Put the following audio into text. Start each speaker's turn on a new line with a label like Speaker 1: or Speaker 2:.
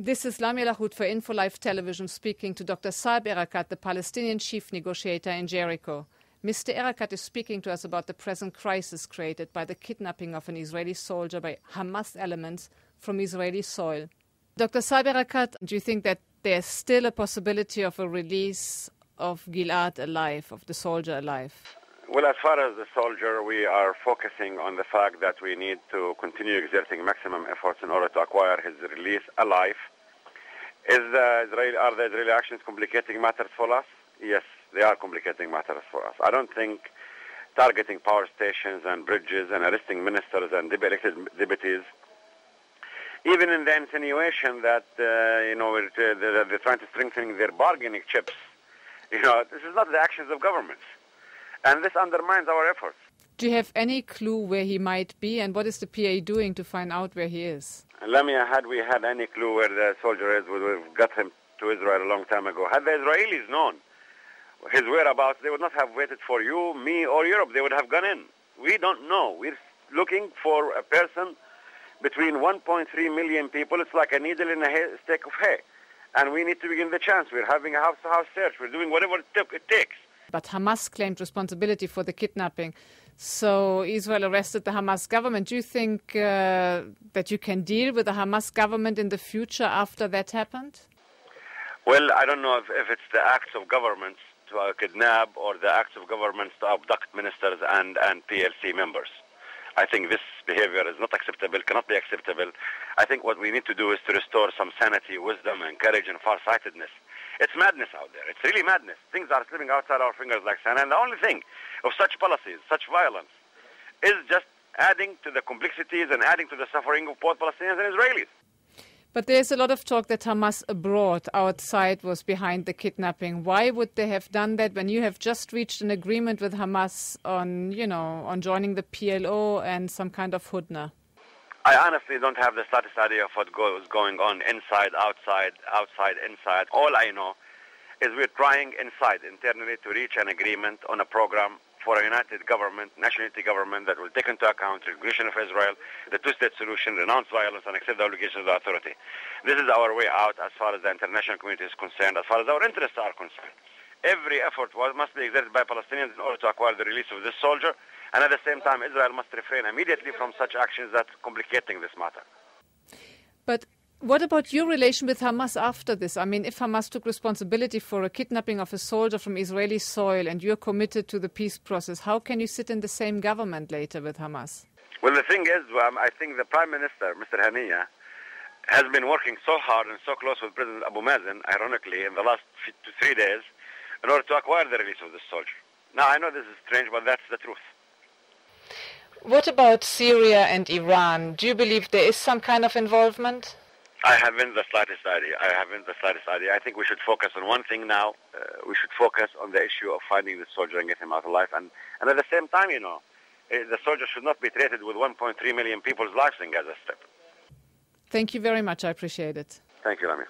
Speaker 1: This is Lamia Lahud for InfoLife Television speaking to Dr. Saeb Erekat, the Palestinian chief negotiator in Jericho. Mr. Erekat is speaking to us about the present crisis created by the kidnapping of an Israeli soldier by Hamas elements from Israeli soil. Dr. Saeb Erekat, do you think that there's still a possibility of a release of Gilad alive, of the soldier alive?
Speaker 2: Well, as far as the soldier, we are focusing on the fact that we need to continue exerting maximum efforts in order to acquire his release alive. Are the Israeli actions complicating matters for us? Yes, they are complicating matters for us. I don't think targeting power stations and bridges and arresting ministers and elected deputies, even in the insinuation that they're trying to strengthen their bargaining chips, this is not the actions of governments. And this undermines our efforts.
Speaker 1: Do you have any clue where he might be, and what is the PA doing to find out where he is?
Speaker 2: Lamia, had we had any clue where the soldier is, we would have got him to Israel a long time ago. Had the Israelis known his whereabouts, they would not have waited for you, me, or Europe. They would have gone in. We don't know. We're looking for a person between 1.3 million people. It's like a needle in a stick of hay. And we need to begin the chance. We're having a house-to-house search. We're doing whatever it takes.
Speaker 1: But Hamas claimed responsibility for the kidnapping. So Israel arrested the Hamas government. Do you think that you can deal with the Hamas government in the future after that happened?
Speaker 2: Well, I don't know if it's the acts of governments to kidnap or the acts of governments to abduct ministers and PLC members. I think this behavior is not acceptable, cannot be acceptable. I think what we need to do is to restore some sanity, wisdom, and courage and farsightedness. It's madness out there. It's really madness. Things are slipping outside our fingers like sand. And the only thing of such policies, such violence, is just adding to the complexities and adding to the suffering of both Palestinians and Israelis.
Speaker 1: But there's a lot of talk that Hamas abroad, outside, was behind the kidnapping. Why would they have done that when you have just reached an agreement with Hamas on joining the PLO and some kind of hudna?
Speaker 2: I honestly don't have the slightest idea of what goes going on inside, outside, inside. All I know is we're trying inside, internally, to reach an agreement on a program for a united government, national unity government that will take into account the recognition of Israel, the two-state solution, renounce violence, and accept the obligations of the authority. This is our way out as far as the international community is concerned, as far as our interests are concerned. Every effort must be exerted by Palestinians in order to acquire the release of this soldier, and at the same time, Israel must refrain immediately from such actions that are complicating this matter.
Speaker 1: But what about your relation with Hamas after this? I mean, if Hamas took responsibility for a kidnapping of a soldier from Israeli soil and you're committed to the peace process, how can you sit in the same government later with Hamas?
Speaker 2: Well, the thing is, I think the Prime Minister, Mr. Haniya, has been working so hard and so close with President Abu Mazen, ironically, in the last 3 days, in order to acquire the release of this soldier. Now, I know this is strange, but that's the truth.
Speaker 1: What about Syria and Iran? Do you believe there is some kind of involvement?
Speaker 2: I haven't the slightest idea. I think we should focus on one thing now. We should focus on the issue of finding the soldier and get him out alive. And at the same time, the soldier should not be treated with 1.3 million people's lives in Gaza Strip.
Speaker 1: Thank you very much. I appreciate it.
Speaker 2: Thank you, Lamia.